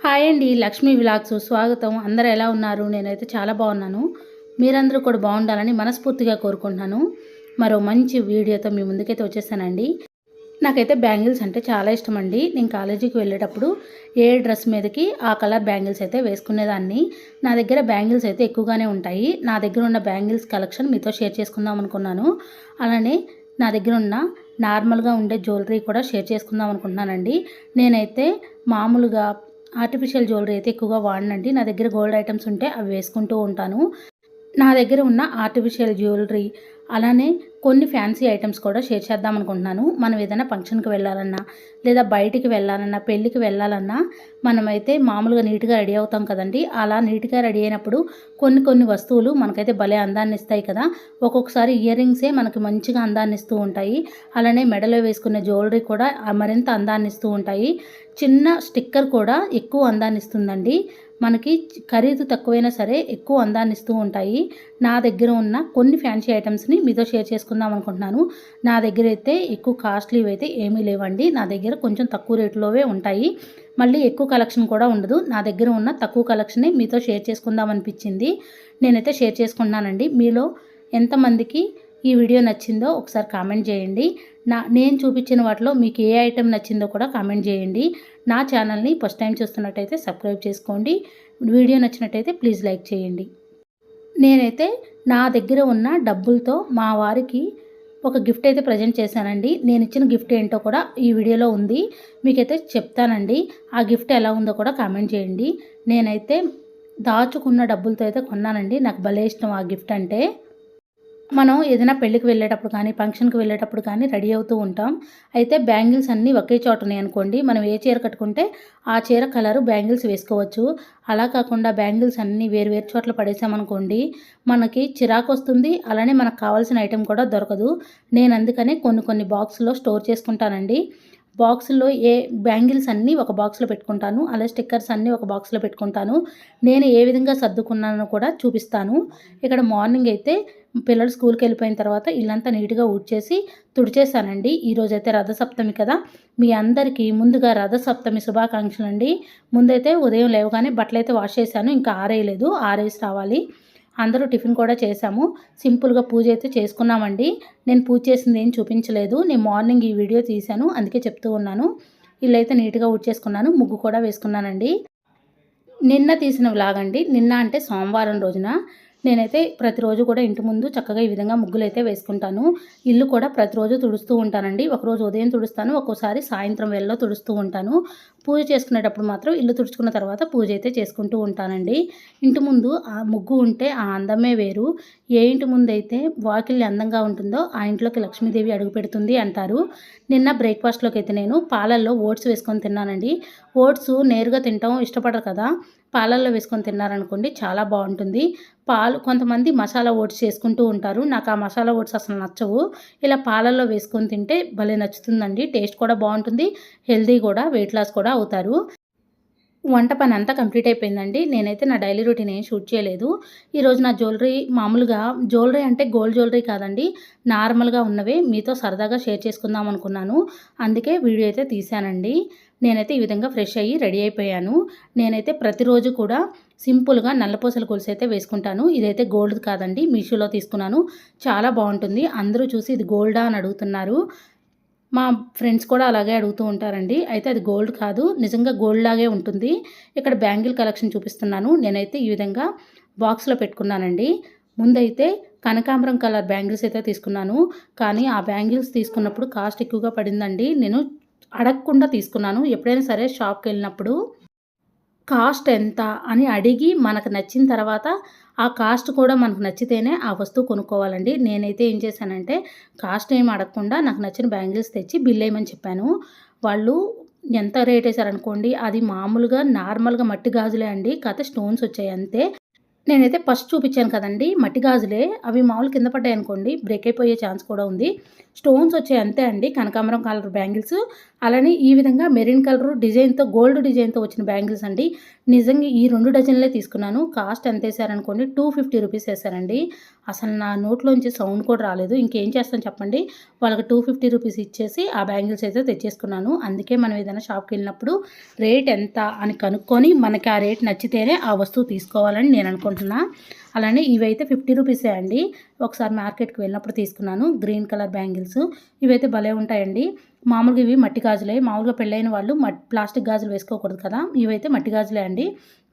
Hi అండి. Lakshmi vlogs స్వాగతం. అందరూ ఎలా ఉన్నారు? నేనైతే చాలా బాగున్నాను. మీరందరూ కూడా బాగుండాలని మనస్ఫూర్తిగా కోరుకుంటున్నాను. మరో మంచి వీడియోతో మీ ముందుకైతే వచ్చేసానండి. నాకైతే బ్యాంగిల్స్ అంటే చాలా ఇష్టం అండి. నేను కాలేజీకి వెళ్ళేటప్పుడు ఏ డ్రెస్ మీదకి ఆ కలర్ బ్యాంగిల్స్ అయితే వేసుకునేదాన్ని. నా దగ్గర బ్యాంగిల్స్ అయితే ఎక్కువగానే ఉంటాయి. నా దగ్గర ఉన్న బ్యాంగిల్స్ కలెక్షన్ మీతో షేర్ చేసుకుందాం అనుకున్నాను. అలానే నా దగ్గర ఉన్న నార్మల్గా ఉండే జ్యువెలరీ కూడా షేర్ చేసుకుందాం అనుకుంటున్నానండి. నేనైతే మామూలుగా ఆర్టిఫిషియల్ జ్యువెలరీ అయితే ఎక్కువగా వాడనండి. నా దగ్గర గోల్డ్ ఐటమ్స్ ఉంటే అవి వేసుకుంటూ ఉంటాను. నా దగ్గర ఉన్న ఆర్టిఫిషియల్ జ్యువెలరీ అలానే కొన్ని ఫ్యాన్సీ ఐటమ్స్ కూడా షేర్ చేద్దాం అనుకుంటున్నాను. మనం ఏదైనా ఫంక్షన్కి వెళ్ళాలన్నా లేదా బయటికి వెళ్ళాలన్నా పెళ్ళికి వెళ్ళాలన్నా మనమైతే మామూలుగా నీట్గా రెడీ అవుతాం కదండి. అలా నీట్గా రెడీ అయినప్పుడు కొన్ని వస్తువులు మనకైతే భలే అందాన్ని ఇస్తాయి కదా. ఒక్కొక్కసారి ఇయర్ రింగ్సే మనకి మంచిగా అందాన్ని ఇస్తూ ఉంటాయి. అలానే మెడలో వేసుకునే జ్యువెలరీ కూడా మరింత అందాన్ని ఇస్తూ ఉంటాయి. చిన్న స్టిక్కర్ కూడా ఎక్కువ అందాన్ని ఇస్తుందండి. మనకి ఖరీదు తక్కువైనా సరే ఎక్కువ అందాన్ని ఇస్తూ ఉంటాయి. నా దగ్గర ఉన్న కొన్ని ఫ్యాన్సీ ఐటమ్స్ని మీతో షేర్ చేసుకుందాం అనుకుంటున్నాను. నా దగ్గర అయితే ఎక్కువ కాస్ట్లీవి అయితే ఏమీ లేవండి. నా దగ్గర కొంచెం తక్కువ రేట్లోవే ఉంటాయి. మళ్ళీ ఎక్కువ కలెక్షన్ కూడా ఉండదు. నా దగ్గర ఉన్న తక్కువ కలెక్షనే మీతో షేర్ చేసుకుందాం అనిపించింది. నేనైతే షేర్ చేసుకుంటున్నానండి. మీలో ఎంతమందికి ఈ వీడియో నచ్చిందో ఒకసారి కామెంట్ చేయండి. నేను చూపించిన వాటిలో మీకు ఏ ఐటెం నచ్చిందో కూడా కామెంట్ చేయండి. నా ఛానల్ని ఫస్ట్ టైం చూస్తున్నట్టయితే సబ్స్క్రైబ్ చేసుకోండి. వీడియో నచ్చినట్టయితే ప్లీజ్ లైక్ చేయండి. నేనైతే నా దగ్గర ఉన్న డబ్బులతో మా వారికి ఒక గిఫ్ట్ అయితే ప్రజెంట్ చేశానండి. నేను ఇచ్చిన గిఫ్ట్ ఏంటో కూడా ఈ వీడియోలో ఉంది. మీకైతే చెప్తానండి. ఆ గిఫ్ట్ ఎలా ఉందో కూడా కామెంట్ చేయండి. నేనైతే దాచుకున్న డబ్బులతో అయితే కొన్నానండి. నాకు భలే ఇష్టం ఆ గిఫ్ట్ అంటే. మనం ఏదైనా పెళ్ళికి వెళ్ళేటప్పుడు కానీ ఫంక్షన్కి వెళ్ళేటప్పుడు కానీ రెడీ అవుతూ ఉంటాం. అయితే బ్యాంగిల్స్ అన్నీ ఒకే చోట ఉన్నాయి అనుకోండి, మనం ఏ చీర కట్టుకుంటే ఆ చీర కలరు బ్యాంగిల్స్ వేసుకోవచ్చు. అలా కాకుండా బ్యాంగిల్స్ అన్నీ వేరు వేరు చోట్ల పడేసామనుకోండి, మనకి చిరాకు వస్తుంది. అలానే మనకు కావాల్సిన ఐటెం కూడా దొరకదు. నేను అందుకనే కొన్ని బాక్స్లో స్టోర్ చేసుకుంటానండి. బాక్సుల్లో బ్యాంగిల్స్ అన్నీ ఒక బాక్స్లో పెట్టుకుంటాను. అలాగే స్టిక్కర్స్ అన్నీ ఒక బాక్స్లో పెట్టుకుంటాను. నేను ఏ విధంగా సర్దుకున్నానో కూడా చూపిస్తాను. ఇక్కడ మార్నింగ్ అయితే పిల్లలు స్కూల్కి వెళ్ళిపోయిన తర్వాత ఇల్లంతా నీట్గా ఊడ్చేసి తుడిచేసానండి. ఈరోజైతే రథసప్తమి కదా. మీ అందరికీ ముందుగా రథసప్తమి శుభాకాంక్షలు అండి. ముందైతే ఉదయం లేవగానే బట్టలు అయితే వాష్ చేశాను. ఇంకా ఆరేయలేదు, ఆరేసి రావాలి. అందరూ టిఫిన్ కూడా చేశాము. సింపుల్గా పూజ అయితే చేసుకున్నామండి. నేను పూజ చేసింది ఏం చూపించలేదు. నేను మార్నింగ్ ఈ వీడియో తీశాను, అందుకే చెప్తూ ఉన్నాను. ఇల్లు అయితే నీట్గా ఊడ్చేసుకున్నాను. ముగ్గు కూడా వేసుకున్నానండి. నిన్న తీసిన వ్లాగ్ అండి. నిన్న అంటే సోమవారం రోజున నేనైతే ప్రతిరోజు కూడా ఇంటి ముందు చక్కగా ఈ విధంగా ముగ్గులైతే వేసుకుంటాను. ఇల్లు కూడా ప్రతిరోజు తుడుస్తూ ఉంటానండి. ఒకరోజు ఉదయం తుడుస్తాను, ఒక్కోసారి సాయంత్రం వేళలో తుడుస్తూ ఉంటాను. పూజ చేసుకునేటప్పుడు మాత్రం ఇల్లు తుడుచుకున్న తర్వాత పూజ అయితే చేసుకుంటూ ఉంటానండి. ఇంటి ముందు ఆ ముగ్గు ఉంటే ఆ అందమే వేరు. ఏ ఇంటి ముందు అయితే వాకిలి అందంగా ఉంటుందో ఆ ఇంట్లోకి లక్ష్మీదేవి అడుగు పెడుతుంది అంటారు. నిన్న బ్రేక్ఫాస్ట్లోకి అయితే నేను పాలల్లో ఓట్స్ వేసుకొని తిన్నానండి. ఓట్స్ నేరుగా తినటం ఇష్టపడరు కదా. పాలల్లో వేసుకొని తిన్నారనుకోండి చాలా బాగుంటుంది. కొంతమంది మసాలా ఓట్స్ చేసుకుంటూ ఉంటారు. నాకు ఆ మసాలా ఓట్స్ అసలు నచ్చవు. ఇలా పాలల్లో వేసుకొని తింటే భలే నచ్చుతుందండి. టేస్ట్ కూడా బాగుంటుంది, హెల్దీ కూడా, వెయిట్ లాస్ కూడా అవుతారు. వంట పని అంతా కంప్లీట్ అయిపోయిందండి. నేనైతే నా డైలీ రొటీన్ ఏం షూట్ చేయలేదు. ఈరోజు నా జ్యువెలరీ మామూలుగా జ్యువెలరీ అంటే గోల్డ్ జ్యువెలరీ కాదండి, నార్మల్గా ఉన్నవే మీతో సరదాగా షేర్ చేసుకుందాం అనుకున్నాను. అందుకే వీడియో అయితే తీశానండి. నేనైతే ఈ విధంగా ఫ్రెష్ అయ్యి రెడీ అయిపోయాను. నేనైతే ప్రతిరోజు కూడా సింపుల్గా నల్లపూసల గొలుసు అయితే వేసుకుంటాను. ఇదైతే గోల్డ్ కాదండి, మీషోలో తీసుకున్నాను. చాలా బాగుంటుంది. అందరూ చూసి ఇది గోల్డా అని అడుగుతున్నారు. మా ఫ్రెండ్స్ కూడా అలాగే అడుగుతూ ఉంటారండి. అయితే అది గోల్డ్ కాదు, నిజంగా గోల్డ్ లాగే ఉంటుంది. ఇక్కడ బ్యాంగిల్ కలెక్షన్ చూపిస్తున్నాను. నేనైతే ఈ విధంగా బాక్స్లో పెట్టుకున్నానండి. ముందైతే కనకాంబరం కలర్ బ్యాంగిల్స్ అయితే తీసుకున్నాను. కానీ ఆ బ్యాంగిల్స్ తీసుకున్నప్పుడు కాస్ట్ ఎక్కువగా పడిందండి. నేను అడగకుండా తీసుకున్నాను. ఎప్పుడైనా సరే షాప్కి వెళ్ళినప్పుడు కాస్ట్ ఎంత అని అడిగి మనకు నచ్చిన తర్వాత ఆ కాస్ట్ కూడా మనకు నచ్చితేనే ఆ వస్తువు కొనుక్కోవాలండి. నేనైతే ఏం చేశానంటే కాస్ట్ ఏమి అడగకుండా నాకు నచ్చిన బ్యాంగిల్స్ తెచ్చి బిల్ వేయమని చెప్పాను. వాళ్ళు ఎంత రేట్ వేశారనుకోండి, అది మామూలుగా నార్మల్గా మట్టి గాజులే అండి, కాకపోతే స్టోన్స్ వచ్చాయి అంతే. నేనైతే ఫస్ట్ చూపించాను కదండి, మట్టి గాజులే. అవి మామూలు కింద పడ్డాయి అనుకోండి బ్రేక్ అయిపోయే ఛాన్స్ కూడా ఉంది. స్టోన్స్ వచ్చాయి అంతే అండి. కనకాంబరం కలర్ బ్యాంగిల్స్. అలానే ఈ విధంగా మెరూన్ కలర్ డిజైన్‌తో గోల్డ్ డిజైన్‌తో వచ్చిన బ్యాంగిల్స్ అండి. నిజంగా ఈ 2 డజన్‌లే తీసుకున్నాను. కాస్ట్ ఎంతేశారనుకోండి, 250 రూపీస్ ఏశారండి. అసలు నా నోట్లోంచి సౌండ్ కూడా రాలేదు. ఇంకేం చేస్తాను చెప్పండి. వాళ్ళకి 250 రూపీస్ ఇచ్చేసి ఆ బ్యాంగిల్స్ అయితే తెచ్చేసుకున్నాను. అందుకే మనం ఏదైనా షాప్‌కెళ్ళినప్పుడు రేట్ ఎంత అని కనుక్కొని మనకి ఆ రేట్ నచ్చితేనే ఆ వస్తువు తీసుకోవాలని నేను అనుకుంటున్నా. అలానే ఇవైతే 50 రూపీసే అండి. ఒకసారి మార్కెట్‌కి వెళ్ళినప్పుడు తీసుకున్నాను. Green colour bangles. ఇవైతే భలే ఉంటాయండి. మామూలుగా ఇవి మట్టి గాజులే. మామూలుగా పెళ్ళైన వాళ్ళు ప్లాస్టిక్ గాజులు వేసుకోకూడదు కదా! ఇవైతే మట్టి గాజులే అండి.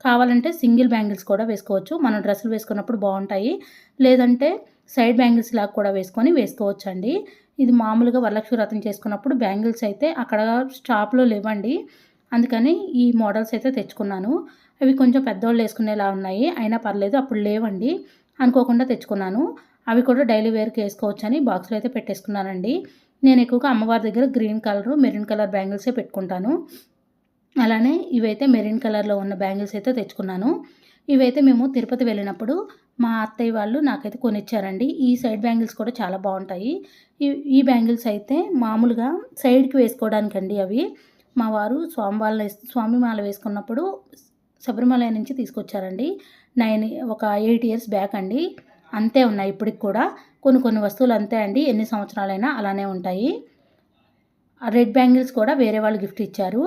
కావాలంటే సింగిల్ బ్యాంగిల్స్ కూడా వేసుకోవచ్చు. మనం డ్రెస్సులు వేసుకున్నప్పుడు బావుంటాయి. లేదంటే సైడ్ బ్యాంగిల్స్ లాగా కూడా వేసుకోవచ్చండి. ఇది మామూలుగా వరలక్ష్మి వ్రతం చేసుకున్నప్పుడు బ్యాంగిల్స్ అయితే అక్కడ షాప్‌లో లేవండి. అందుకని ఈ మోడల్స్ అయితే తెచ్చుకున్నాను. అవి కొంచెం పెద్దోళ్ళు వేసుకునేలా ఉన్నాయి. అయినా పర్లేదు. అప్పుడు లేవండి. అనుకోకుండా తెచ్చుకున్నాను. అవి కూడా డైలీ వేర్‌కి ఏసుకోవచ్చని బాక్స్‌లో అయితే పెట్టేసుకున్నానండి. నేను ఎక్కువగా అమ్మవారి దగ్గర గ్రీన్ కలరు, మెరూన్ కలర్ బ్యాంగిల్సే పెట్టుకుంటాను. అలానే ఇవైతే మెరూన్ కలర్‌లో ఉన్న బ్యాంగిల్స్ అయితే తెచ్చుకున్నాను. ఇవైతే మేము తిరుపతి వెళ్ళినప్పుడు మా అత్తయ్య వాళ్ళు నాకైతే కొనిచ్చారండి. ఈ సైడ్ బ్యాంగిల్స్ కూడా చాలా బావుంటాయి. ఈ ఈ బ్యాంగిల్స్ అయితే మామూలుగా సైడ్‌కి వేసుకోవడానికండి అవి. మా వారు స్వామి మాల వేసుకున్నప్పుడు శబరిమల నుంచి తీసుకొచ్చారండి. ఒక 8 ఇయర్స్ బ్యాక్ అండి. అంతే ఉన్నాయి ఇప్పటికి కూడా. కొన్ని వస్తువులు అంతే అండి. ఎన్ని సంవత్సరాలైనా అలానే ఉంటాయి. ఆ రెడ్ బ్యాంగిల్స్ కూడా వేరే వాళ్ళు గిఫ్ట్ ఇచ్చారు.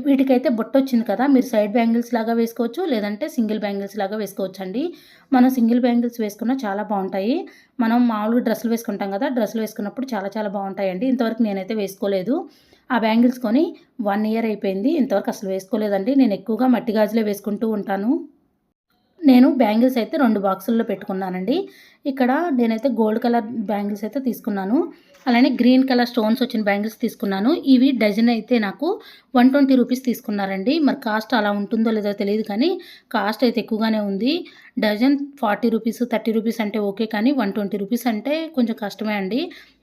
వీటికైతే బొట్టొచ్చింది కదా! మీరు సైడ్ బ్యాంగిల్స్ లాగా వేసుకోవచ్చు. లేదంటే సింగిల్ బ్యాంగిల్స్ లాగా వేసుకోవచ్చండి. మనం సింగిల్ బ్యాంగిల్స్ వేసుకున్నా చాలా బావుంటాయి. మనం మామూలుగా డ్రెస్సులు వేసుకుంటాం కదా! డ్రెస్సులు వేసుకున్నప్పుడు చాలా చాలా బావుంటాయండి. ఇంతవరకు నేనైతే వేసుకోలేదు. ఆ బ్యాంగిల్స్ కొని 1 ఇయర్ అయిపోయింది. ఇంతవరకు అసలు వేసుకోలేదండి. నేను ఎక్కువగా మట్టి గాజులే వేసుకుంటూ ఉంటాను. నేను బ్యాంగిల్స్ అయితే 2 బాక్సుల్లో పెట్టుకున్నానండి. ఇక్కడ నేనైతే గోల్డ్ కలర్ బ్యాంగిల్స్ అయితే తీసుకున్నాను. అలానే గ్రీన్ కలర్ స్టోన్స్ వచ్చిన బ్యాంగిల్స్ తీసుకున్నాను. ఇవి డజన్ అయితే నాకు 120 రూపీస్ తీసుకున్నారండి. మరి కాస్ట్ అలా ఉంటుందో లేదో తెలీదు కానీ కాస్ట్ అయితే ఎక్కువగానే ఉంది. డజన్ 40 రూపీస్, 30 రూపీస్ అంటే ఓకే. కానీ 120 రూపీస్ అంటే కొంచెం కష్టమే అండి.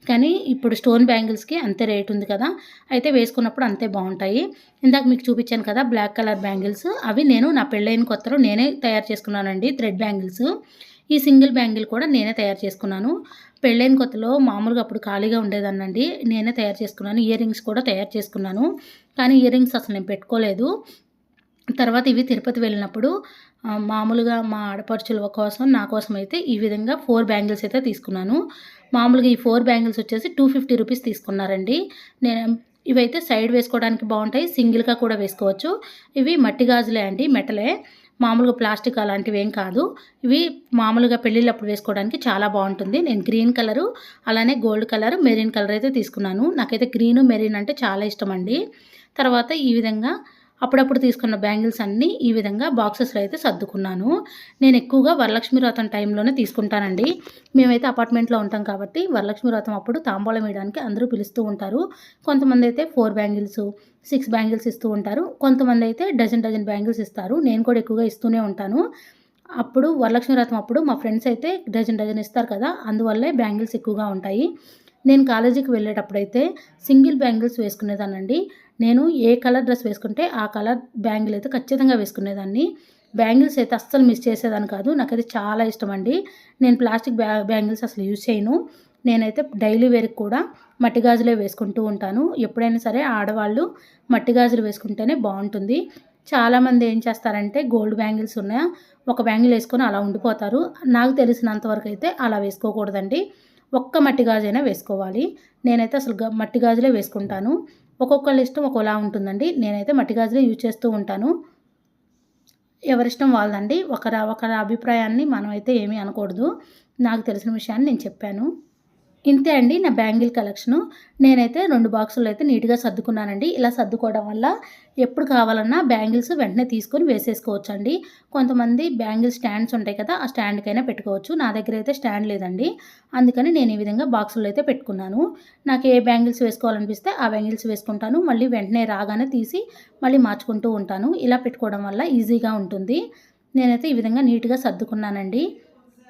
కానీ ఇప్పుడు స్టోన్ బ్యాంగిల్స్‌కి అంతే రేట్ ఉంది కదా! అయితే వేసుకున్నప్పుడు అంతే బావుంటాయి. ఇందాక మీకు చూపించాను కదా! బ్లాక్ కలర్ బ్యాంగిల్స్ అవి నేను నా పెళ్ళైన కొత్తలో నేనే తయారు చేసుకున్నానండి థ్రెడ్ బ్యాంగిల్స్. ఈ సింగిల్ బ్యాంగిల్ కూడా నేనే తయారు చేసుకున్నాను. పెళ్ళైన కొత్తలో మామూలుగా అప్పుడు ఖాళీగా ఉండేదాన్నండి. నేనే తయారు చేసుకున్నాను. ఇయర్ రింగ్స్ కూడా తయారు చేసుకున్నాను. కానీ ఇయర్ రింగ్స్ అసలు నేను పెట్టుకోలేదు. తర్వాత ఇవి తిరుపతి వెళ్ళినప్పుడు మామూలుగా మా ఆడపడుచుల కోసం, నా కోసం అయితే ఈ విధంగా 4 బ్యాంగిల్స్ అయితే తీసుకున్నాను. మామూలుగా ఈ 4 బ్యాంగిల్స్ వచ్చేసి 250 రూపీస్ తీసుకున్నారండి. ఇవైతే సైడ్ వేసుకోవడానికి బావుంటాయి. సింగిల్‌గా కూడా వేసుకోవచ్చు. ఇవి మట్టి గాజులే అండి. మెటలే. మామూలుగా ప్లాస్టిక్ అలాంటివేం కాదు. ఇవి మామూలుగా పెళ్ళిళ్ళప్పుడు వేసుకోవడానికి చాలా బావుంటుంది. నేను గ్రీన్ కలరు, అలానే గోల్డ్ కలర్, మెరూన్ కలర్ అయితే తీసుకున్నాను. నాకైతే గ్రీను, మెరూన్ అంటే చాలా ఇష్టమండి. తర్వాత ఈ విధంగా అప్పుడప్పుడు తీసుకున్న బ్యాంగిల్స్ అన్నీ ఈ విధంగా బాక్సెస్‌లో అయితే సర్దుకున్నాను. నేను ఎక్కువగా వరలక్ష్మి వ్రతం టైంలోనే తీసుకుంటానండి. మేమైతే అపార్ట్మెంట్‌లో ఉంటాం కాబట్టి వరలక్ష్మి వ్రతం అప్పుడు తాంబూలం వేయడానికి అందరూ పిలుస్తూ ఉంటారు. కొంతమందైతే 4 బ్యాంగిల్స్, 6 బ్యాంగిల్స్ ఇస్తూ ఉంటారు. కొంతమందైతే డజన్ బ్యాంగిల్స్ ఇస్తారు. నేను కూడా ఎక్కువగా ఇస్తూనే ఉంటాను. అప్పుడు వరలక్ష్మి వ్రతం అప్పుడు మా ఫ్రెండ్స్ అయితే డజన్ ఇస్తారు కదా! అందువల్లే బ్యాంగిల్స్ ఎక్కువగా ఉంటాయి. నేను కాలేజీకి వెళ్ళేటప్పుడైతే సింగిల్ బ్యాంగిల్స్ వేసుకునేదాన్నండి. నేను ఏ కలర్ డ్రెస్ వేసుకుంటే ఆ కలర్ బ్యాంగిల్ అయితే ఖచ్చితంగా వేసుకునేదాన్ని. బ్యాంగిల్స్ అయితే అస్సలు మిస్ చేసేదాన్ని కాదు. నాకైతే చాలా ఇష్టమండి. నేను ప్లాస్టిక్ బ్యాంగిల్స్ అసలు యూజ్ చేయను. నేనైతే డైలీ వేర్‌కి కూడా మట్టి గాజులే వేసుకుంటూ ఉంటాను. ఎప్పుడైనా సరే ఆడవాళ్ళు మట్టి గాజులు వేసుకుంటేనే బావుంటుంది. చాలామంది ఏం చేస్తారంటే గోల్డ్ బ్యాంగిల్స్ ఒక బ్యాంగిల్ వేసుకొని అలా ఉండిపోతారు. నాకు తెలిసినంత వరకైతే అలా వేసుకోకూడదండి. ఒక్క మట్టి గాజైనా వేసుకోవాలి. నేనైతే అసలు మట్టి గాజులే వేసుకుంటాను. ఒక్కొక్కళ్ళ ఇష్టం ఒక్కోలా ఉంటుందండి. నేనైతే మట్టి గాజులే యూజ్ చేస్తూ ఉంటాను. ఎవరిష్టం వాళ్ళదండి. ఒకరి అభిప్రాయాన్ని మనమైతే ఏమీ అనకూడదు. నాకు తెలిసిన విషయాన్ని నేను చెప్పాను. ఇంతే అండి నా బ్యాంగిల్ కలెక్షను. నేనైతే 2 బాక్సుల్లో అయితే నీట్‌గా సర్దుకున్నానండి. ఇలా సర్దుకోవడం వల్ల ఎప్పుడు కావాలన్నా బ్యాంగిల్స్ వెంటనే తీసుకొని వేసేసుకోవచ్చండి. కొంతమంది బ్యాంగిల్ స్టాండ్స్ ఉంటాయి కదా! ఆ స్టాండ్‌కైనా పెట్టుకోవచ్చు. నా దగ్గర అయితే స్టాండ్ లేదండి. అందుకని నేను ఈ విధంగా బాక్సుల్లో అయితే పెట్టుకున్నాను. నాకు ఏ బ్యాంగిల్స్ వేసుకోవాలనిపిస్తే ఆ బ్యాంగిల్స్ వేసుకుంటాను. మళ్ళీ వెంటనే రాగానే తీసి మళ్ళీ మార్చుకుంటూ ఉంటాను. ఇలా పెట్టుకోవడం వల్ల ఈజీగా ఉంటుంది. నేనైతే ఈ విధంగా నీట్‌గా సర్దుకున్నానండి.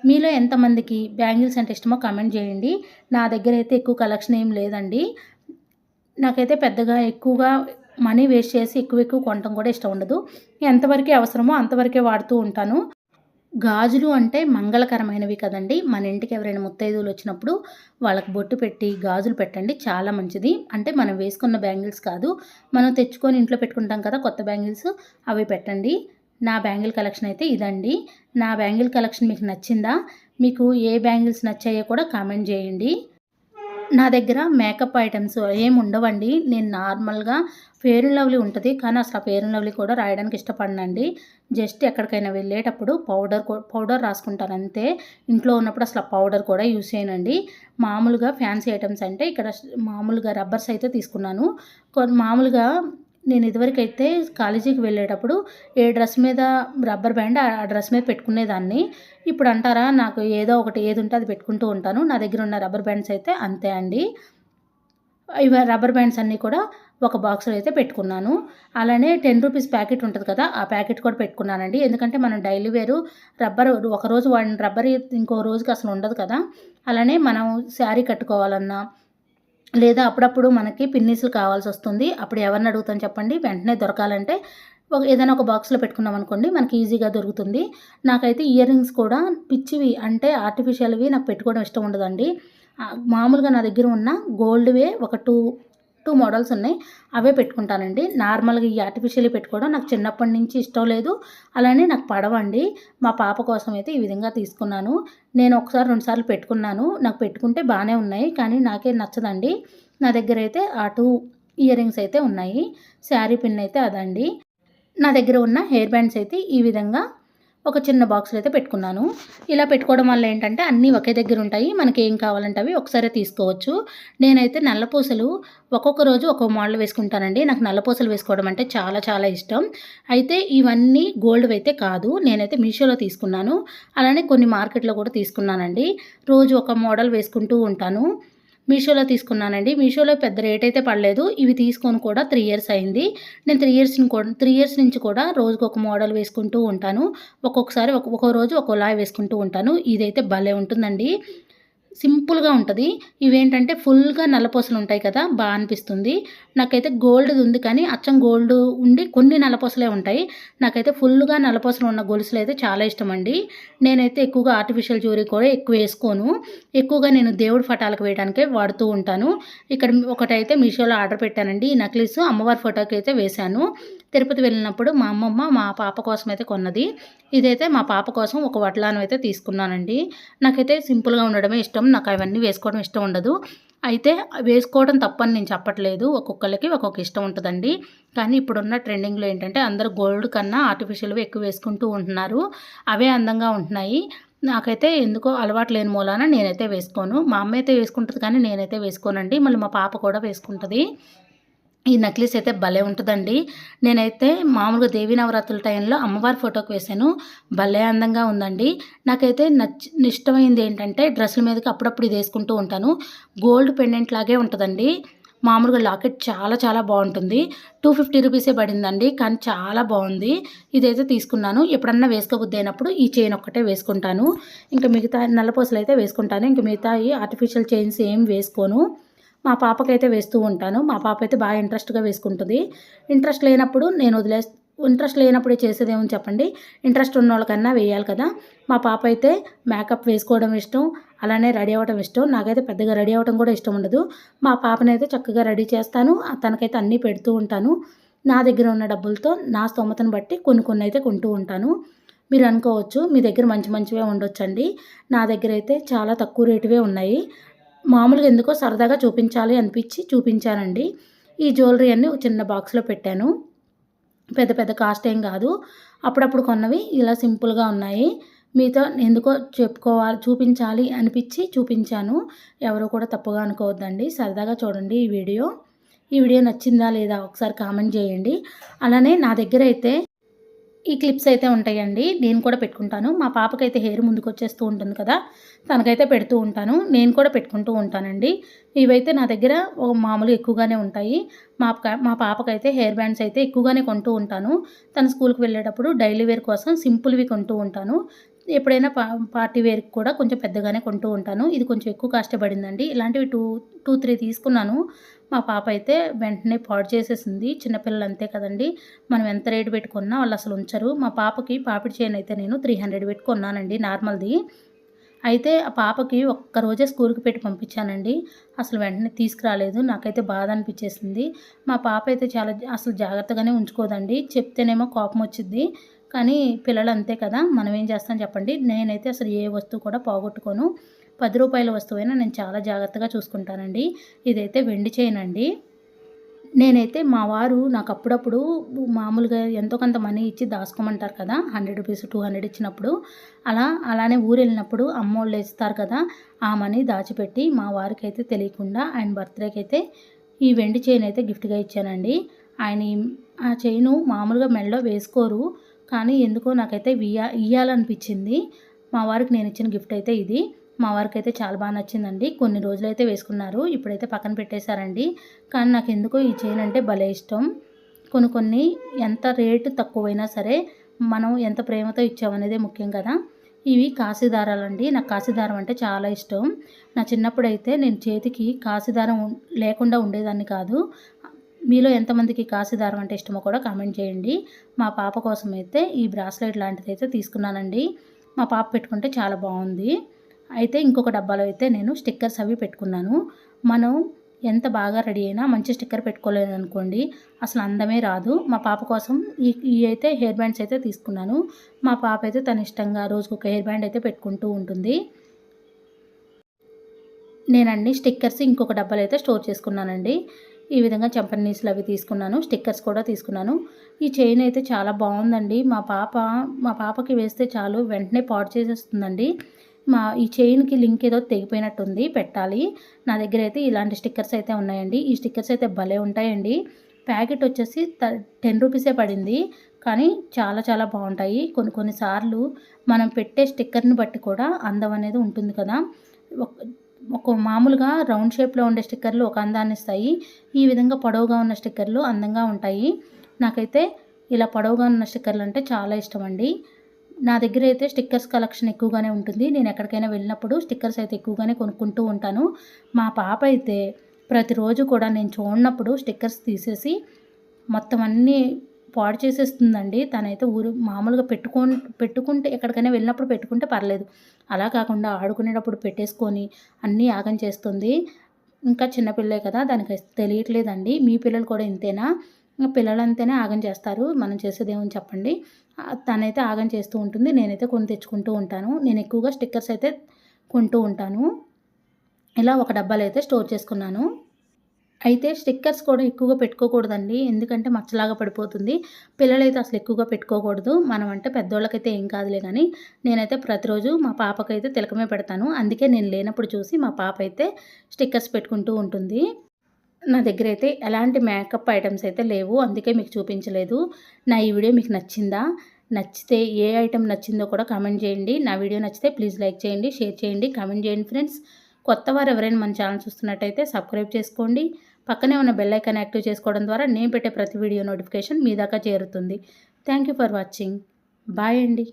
మీలో ఎంతమందికి బ్యాంగిల్స్ అంటే ఇష్టమో కామెంట్ చేయండి. నా దగ్గర అయితే ఎక్కువ కలెక్షన్ ఏం లేదండి. నాకైతే పెద్దగా ఎక్కువగా మనీ వేస్ట్ చేసి ఎక్కువ కొనటం కూడా ఇష్టం ఉండదు. ఎంతవరకే అవసరమో అంతవరకే వాడుతూ ఉంటాను. గాజులు అంటే మంగళకరమైనవి కదండీ! మన ఇంటికి ఎవరైనా ముత్తైదువులు వచ్చినప్పుడు వాళ్ళకి బొట్టు పెట్టి గాజులు పెట్టండి. చాలా మంచిది. అంటే మనం వేసుకున్న బ్యాంగిల్స్ కాదు. మనం తెచ్చుకొని ఇంట్లో పెట్టుకుంటాం కదా! కొత్త బ్యాంగిల్స్ అవి పెట్టండి. నా బ్యాంగిల్ కలెక్షన్ అయితే ఇదండి. నా బ్యాంగిల్ కలెక్షన్ మీకు నచ్చిందా? మీకు ఏ బ్యాంగిల్స్ నచ్చాయో కూడా కామెంట్ చేయండి. నా దగ్గర మేకప్ ఐటెమ్స్ ఏమి ఉండవండి. నేను నార్మల్‌గా ఫెయిర్ అండ్ లవ్లీ ఉంటది. కానీ అసలు ఆ ఫెయిర్ అండ్ లవ్లీ కూడా రాయడానికి ఇష్టపడనండి. జస్ట్ ఎక్కడికైనా వెళ్ళేటప్పుడు పౌడర్ రాసుకుంటాను అంతే. ఇంట్లో ఉన్నప్పుడు అసలు ఆ పౌడర్ కూడా యూజ్ చేయనండి. మామూలుగా ఫ్యాన్సీ ఐటెమ్స్ అంటే ఇక్కడ మామూలుగా రబ్బర్స్ అయితే తీసుకున్నాను. మామూలుగా నేను ఇదివరకైతే కాలేజీకి వెళ్ళేటప్పుడు ఏ డ్రెస్ మీద రబ్బర్ బ్యాండ్ ఆ డ్రెస్ మీద పెట్టుకునేదాన్ని. ఇప్పుడు అంటారా నాకు ఏదో ఒకటి ఏది ఉంటే అది పెట్టుకుంటూ ఉంటాను. నా దగ్గర ఉన్న రబ్బర్ బ్యాండ్స్ అయితే అంతే అండి. ఇవి రబ్బర్ బ్యాండ్స్ అన్నీ కూడా ఒక బాక్స్‌లో అయితే పెట్టుకున్నాను. అలానే రూ. 10 ప్యాకెట్ ఉంటది కదా! ఆ ప్యాకెట్ కూడా పెట్టుకున్నానండి. ఎందుకంటే మనం డైలీ వేరు రబ్బరు ఒకరోజు వాడిన రబ్బర్ ఇంకో రోజుకి అసలు ఉండదు కదా! అలానే మనం శారీ కట్టుకోవాలన్నా లేదా అప్పుడప్పుడు మనకి పిన్నీసులు కావాల్సొస్తుంది. అప్పుడు ఎవరిని అడుగుతాం చెప్పండి? వెంటనే దొరకాలంటే ఏదైనా ఒక బాక్స్‌లో పెట్టుకున్నామనుకోండి మనకి ఈజీగా దొరుకుతుంది. నాకైతే ఇయర్ రింగ్స్ కూడా పిచ్చివి అంటే ఆర్టిఫిషియల్‌వి నాకు పెట్టుకోవడం ఇష్టం ఉండదండి. మామూలుగా నా దగ్గర ఉన్న గోల్డ్‌వే ఒక 2 మోడల్స్ ఉన్నాయి. అవే పెట్టుకుంటానండి. నార్మల్‌గా ఈ ఆర్టిఫిషియల్‌వి పెట్టుకోవడం నాకు చిన్నప్పటి నుంచి ఇష్టం లేదు. అలానే నాకు పడవండి. మా పాప కోసం అయితే ఈ విధంగా తీసుకున్నాను. నేను ఒకసారి 2 సార్లు పెట్టుకున్నాను. నాకు పెట్టుకుంటే బానే ఉన్నాయి. కానీ నాకేం నచ్చదండి. నా దగ్గరైతే ఆ 2 ఇయర్ రింగ్స్ అయితే ఉన్నాయి. శారీ పిన్ అయితే అదండి. నా దగ్గర ఉన్న హెయిర్ బ్యాండ్స్ అయితే ఈ విధంగా ఒక చిన్న బాక్స్‌లో అయితే పెట్టుకున్నాను. ఇలా పెట్టుకోవడం వల్ల ఏంటంటే అన్నీ ఒకే దగ్గర ఉంటాయి. మనకి ఏం కావాలంటే అవి ఒకసారే తీసుకోవచ్చు. నేనైతే నల్లపూసలు ఒక్కొక్క రోజు ఒక్కో మోడల్ వేసుకుంటానండి. నాకు నల్లపూసలు వేసుకోవడం అంటే చాలా చాలా ఇష్టం. అయితే ఇవన్నీ గోల్డ్‌వి అయితే కాదు. నేనైతే మీషోలో తీసుకున్నాను. అలానే కొన్ని మార్కెట్‌లో కూడా తీసుకున్నానండి. రోజు ఒక మోడల్ వేసుకుంటూ ఉంటాను. మీషోలో తీసుకున్నానండి. మీషోలో పెద్ద రేట్ అయితే పడలేదు. ఇవి తీసుకొని కూడా 3 ఇయర్స్ అయింది. నేను 3 ఇయర్స్ నుంచి కూడా రోజుకొక మోడల్ వేసుకుంటూ ఉంటాను. ఒక్కొక్కసారి ఒక్కో రోజు ఒక్కోలా వేసుకుంటూ ఉంటాను. ఇదైతే భలే ఉంటుందండి. సింపుల్‌గా ఉంటది. ఇవేంటంటే ఫుల్‌గా నల్లపూసలు ఉంటాయి కదా! అనిపిస్తుంది. నాకైతే గోల్డ్‌ది ఉంది కానీ అచ్చం గోల్డ్ ఉండి కొన్ని నల్లపూసలే ఉంటాయి. నాకైతే ఫుల్‌గా నల్లపూసలు ఉన్న గొలుసులైతే చాలా ఇష్టమండి. నేనైతే ఎక్కువగా ఆర్టిఫిషియల్ జ్యువెలరీ కూడా ఎక్కువ వేసుకోను. ఎక్కువగా నేను దేవుడి పటాలకు వేయడానికే వాడుతూ ఉంటాను. ఇక్కడ ఒకటైతే మీషోలో ఆర్డర్ పెట్టానండి. ఈ నెక్లెస్ అమ్మవారి ఫోటోకి అయితే వేశాను. తిరుపతి వెళ్ళినప్పుడు మా అమ్మమ్మ మా పాప కోసం అయితే కొన్నది. ఇదైతే మా పాప కోసం ఒక వడ్లానం అయితే తీసుకున్నానండి. నాకైతే సింపుల్‌గా ఉండడమే ఇష్టం. నాకు అవన్నీ వేసుకోవడం ఇష్టం ఉండదు. అయితే వేసుకోవడం తప్పని నేను చెప్పట్లేదు. ఒక్కొక్కళ్ళకి ఒక్కొక్క ఇష్టం ఉంటదండి. కానీ ఇప్పుడున్న ట్రెండింగ్‌లో ఏంటంటే అందరూ గోల్డ్ కన్నా ఆర్టిఫిషియల్‌వి ఎక్కువ వేసుకుంటూ ఉంటున్నారు. అవే అందంగా ఉంటున్నాయి. నాకైతే ఎందుకో అలవాటు లేని మూలాన నేనైతే వేసుకోను. మా అమ్మ అయితే వేసుకుంటది కానీ నేనైతే వేసుకోనండి. మళ్ళీ మా పాప కూడా వేసుకుంటది. ఈ నెక్లెస్ అయితే భలే ఉంటదండి. నేనైతే మామూలుగా దేవీ నవరాత్రుల టైంలో అమ్మవారి ఫోటోకి వేశాను. భలే అందంగా ఉందండి. నాకైతే ఇష్టమైంది ఏంటంటే డ్రెస్సుల మీదకి అప్పుడప్పుడు ఇది వేసుకుంటూ ఉంటాను. గోల్డ్ పెండెంట్ లాగే ఉంటదండి. మామూలుగా లాకెట్ చాలా చాలా బావుంటుంది. రూ. 250 పడిందండి. కానీ చాలా బావుంది. ఇదైతే తీసుకున్నాను. ఎప్పుడన్నా వేసుకోబుద్ధి అయినప్పుడు ఈ చైన్ ఒక్కటే వేసుకుంటాను. ఇంకా మిగతా నల్లపూసలైతే వేసుకుంటాను. ఇంక మిగతాయి ఆర్టిఫిషియల్ చైన్స్ ఏం వేసుకోను. మా పాపకైతే వేస్తూ ఉంటాను. మా పాప అయితే బాగా ఇంట్రెస్ట్‌గా వేసుకుంటది. ఇంట్రెస్ట్ లేనప్పుడు నేను ఇంట్రెస్ట్ లేనప్పుడు చేసేదేముంది చెప్పండి. ఇంట్రెస్ట్ ఉన్నోళ్ళకన్నా వేయాలి కదా! మా పాప అయితే మేకప్ వేసుకోవడం ఇష్టం. అలానే రెడీ అవ్వడం ఇష్టం. నాకైతే పెద్దగా రెడీ అవ్వడం కూడా ఇష్టం ఉండదు. మా పాపనైతే చక్కగా రెడీ చేస్తాను. తనకైతే అన్నీ పెడుతూ ఉంటాను. నా దగ్గర ఉన్న డబ్బులతో నా స్తోమతను బట్టి కొన్ని కొన్ని అయితే కొంటూ ఉంటాను. మీరు అనుకోవచ్చు మీ దగ్గర మంచి మంచివే ఉండొచ్చండి. నా దగ్గరైతే చాలా తక్కువ రేటువే ఉన్నాయి. మామూలుగా ఎందుకో సరదాగా చూపించాలి అనిపించి చూపించానండి. ఈ జ్యువెలరీ అన్నీ ఒక చిన్న బాక్స్‌లో పెట్టాను. పెద్ద పెద్ద కాస్ట్ ఏం కాదు. అప్పుడప్పుడు కొన్నవి ఇలా సింపుల్‌గా ఉన్నాయి. మీతో ఎందుకో చూపించాలి అనిపించి చూపించాను. ఎవరు కూడా తప్పుగా అనుకోవద్దండి. సరదాగా చూడండి ఈ వీడియో. ఈ వీడియో నచ్చిందా లేదా ఒకసారి కామెంట్ చేయండి. అలానే నా దగ్గరైతే ఈ క్లిప్స్ అయితే ఉంటాయండి. నేను కూడా పెట్టుకుంటాను. మా పాపకైతే హెయిర్ ముందుకొచ్చేస్తూ ఉంటుంది కదా! తనకైతే పెడుతూ ఉంటాను. నేను కూడా పెట్టుకుంటూ ఉంటానండి. ఇవైతే నా దగ్గర మామూలుగా ఎక్కువగానే ఉంటాయి. మా పాపకైతే హెయిర్ బ్యాండ్స్ అయితే ఎక్కువగానే కొంటూ ఉంటాను. తను స్కూల్‌కి వెళ్ళేటప్పుడు డైలీ వేర్ కోసం సింపుల్‌వి కొంటూ ఉంటాను. ఎప్పుడైనా పార్టీ వేర్‌కి కూడా కొంచెం పెద్దగానే కొంటూ ఉంటాను. ఇది కొంచెం ఎక్కువ కాస్టే పడిందండి. ఇలాంటివి 3 తీసుకున్నాను. మా పాప అయితే వెంటనే పాడు చేసేసింది. చిన్నపిల్లలు అంతే కదండీ! మనం ఎంత రేటు పెట్టి కొన్నా వాళ్ళసలు ఉంచరు. మా పాపకి పాపిడి చైన్ అయితే నేను 300 పెట్టి కొన్నానండి నార్మల్‌ది. అయితే ఆ పాపకి ఒక్కరోజే స్కూల్‌కి పెట్టి పంపించానండి. అసలు వెంటనే తీసుకురాలేదు. నాకైతే బాధ అనిపించేసింది. మా పాప అయితే చాలా అసలు జాగ్రత్తగానే ఉంచుకోదండి. చెప్తేనేమో కోపం వచ్చిద్ది. కానీ పిల్లలు అంతే కదా! మనం ఏం చేస్తాం చెప్పండి. నేనైతే అసలు ఏ వస్తువు కూడా పోగొట్టుకోను. రూ. 10 వస్తువైనా నేను చాలా జాగ్రత్తగా చూసుకుంటానండి. ఇదైతే వెండి చైన్ అండి. నేనైతే మా వారు నాకు అప్పుడప్పుడు మామూలుగా ఎంతో కొంత మనీ ఇచ్చి దాసుకోమంటారు కదా! రూ. 100, 200 ఇచ్చినప్పుడు అలానే ఊరెళ్ళినప్పుడు అమ్మోళ్ళు ఇస్తారు కదా! ఆ మనీ దాచిపెట్టి మా వారికైతే తెలియకుండా ఆయన బర్త్‌డేకైతే ఈ వెండి చైన్ అయితే గిఫ్ట్‌గా ఇచ్చానండి. ఆయన ఆ చైను మామూలుగా మెడలో వేసుకోరు. కానీ ఎందుకో నాకైతే ఇయ్యాలనిపించింది. మా వారికి నేనిచ్చిన గిఫ్ట్ అయితే ఇది. మా వారికైతే చాలా నచ్చిందండి. కొన్ని రోజులైతే వేసుకున్నారు. ఇప్పుడైతే పక్కన పెట్టేశారండి. కానీ నాకెందుకో ఈ చైన్ అంటే భలే ఇష్టం. కొన్ని ఎంత రేటు తక్కువైనా సరే, మనం ఎంత ప్రేమతో ఇచ్చామనేదే ముఖ్యం కదా! ఇవి కాశీ దారాలండి. నాకు కాశీ దారం అంటే చాలా ఇష్టం. నా చిన్నప్పుడైతే నేను చేతికి కాశీ దారం లేకుండా ఉండేదాన్ని కాదు. మీలో ఎంతమందికి కాశీ దారం అంటే ఇష్టమో కూడా కామెంట్ చేయండి. మా పాప కోసమైతే ఈ బ్రాస్లెట్ లాంటిదైతే తీసుకున్నానండి. మా పాప పెట్టుకుంటే చాలా బావుంది. అయితే ఇంకొక డబ్బాలో అయితే నేను స్టిక్కర్స్ అవి పెట్టుకున్నాను. మనం ఎంత బాగా రెడీ అయినా మంచి స్టిక్కర్ పెట్టుకోలేదనుకోండి అసలు అందమే రాదు. మా పాప కోసం ఇయి అయితే హెయిర్ బ్యాండ్స్ అయితే తీసుకున్నాను. మా పాప అయితే తన ఇష్టంగా రోజుకొక హెయిర్ బ్యాండ్ అయితే పెట్టుకుంటూ ఉంటుంది. నేనన్ని స్టిక్కర్స్ ఇంకొక డబ్బాలో అయితే స్టోర్ చేసుకున్నానండి. ఈ విధంగా చెంపనీసులు అవి తీసుకున్నాను. స్టిక్కర్స్ కూడా తీసుకున్నాను. ఈ చైన్ అయితే చాలా బావుందండి. మా పాపకి వేస్తే చాలు వెంటనే పాడు చేసేస్తుందండి. ఈ చైన్‌కి లింక్ ఏదో తెగిపోయినట్టుంది. పెట్టాలి. నా దగ్గర అయితే ఇలాంటి స్టిక్కర్స్ అయితే ఉన్నాయండి. ఈ స్టిక్కర్స్ అయితే భలే ఉంటాయండి. ప్యాకెట్ వచ్చేసి 10 రూపీసే పడింది. కానీ చాలా చాలా బావుంటాయి. కొన్ని సార్లు మనం పెట్టే స్టిక్కర్‌ని బట్టి కూడా అందం అనేది ఉంటుంది కదా! ఒక మామూలుగా రౌండ్ షేప్‌లో ఉండే స్టిక్కర్‌లు ఒక అందాన్నిస్తాయి. ఈ విధంగా పొడవుగా ఉన్న స్టిక్కర్‌లు అందంగా ఉంటాయి. నాకైతే ఇలా పొడవుగా ఉన్న స్టిక్కర్‌లు అంటే చాలా ఇష్టమండి. నా దగ్గర అయితే స్టిక్కర్స్ కలెక్షన్ ఎక్కువగానే ఉంటుంది. నేను ఎక్కడికైనా వెళ్ళినప్పుడు స్టిక్కర్స్ అయితే ఎక్కువగానే కొనుక్కుంటూ ఉంటాను. మా పాప అయితే ప్రతిరోజు కూడా నేను చూడనప్పుడు స్టిక్కర్స్ తీసేసి మొత్తం అన్నీ పాడు చేసేస్తుందండి. తనైతే మామూలుగా పెట్టుకుంటే ఎక్కడికైనా వెళ్ళినప్పుడు పెట్టుకుంటే పర్లేదు. అలా కాకుండా ఆడుకునేటప్పుడు పెట్టేసుకొని అన్నీ ఆగం చేస్తుంది. ఇంకా చిన్న పిల్లే కదా! దానికి తెలియట్లేదండి. మీ పిల్లలు కూడా ఇంతేనా? పిల్లలంతేనే ఆగం చేస్తారు. మనం చేసేదేముంది చెప్పండి. తనైతే ఆగం చేస్తూ ఉంటుంది. నేనైతే కొని తెచ్చుకుంటూ ఉంటాను. నేను ఎక్కువగా స్టిక్కర్స్ అయితే కొంటూ ఉంటాను. ఇలా ఒక డబ్బాలో అయితే స్టోర్ చేసుకున్నాను. అయితే స్టిక్కర్స్ కూడా ఎక్కువగా పెట్టుకోకూడదండి. ఎందుకంటే మచ్చలాగా పడిపోతుంది. పిల్లలైతే అసలు ఎక్కువగా పెట్టుకోకూడదు. మనం అంటే పెద్దోళ్ళకైతే ఏం కాదులే గానీ, నేనైతే ప్రతిరోజు మా పాపకైతే తిలకమే పెడతాను. అందుకే నేను లేనప్పుడు చూసి మా పాప అయితే స్టిక్కర్స్ పెట్టుకుంటూ ఉంటుంది. నా దగ్గరైతే ఎలాంటి మేకప్ ఐటెమ్స్ అయితే లేవు. అందుకే మీకు చూపించలేదు. నా ఈ వీడియో మీకు నచ్చిందా? నచ్చితే ఏ ఐటెమ్ నచ్చిందో కూడా కామెంట్ చేయండి. నా వీడియో నచ్చితే ప్లీజ్ లైక్ చేయండి, షేర్ చేయండి, కామెంట్ చేయండి ఫ్రెండ్స్. కొత్తవారు ఎవరైనా మన ఛానల్ చూస్తున్నట్టయితే సబ్స్క్రైబ్ చేసుకోండి. పక్కనే ఉన్న బెల్ ఐకాన్ యాక్టివ్ చేసుకోవడం ద్వారా నేను పెట్టే ప్రతి వీడియో నోటిఫికేషన్ మీ దాకా చేరుతుంది. Thank you for watching. Bye అండి.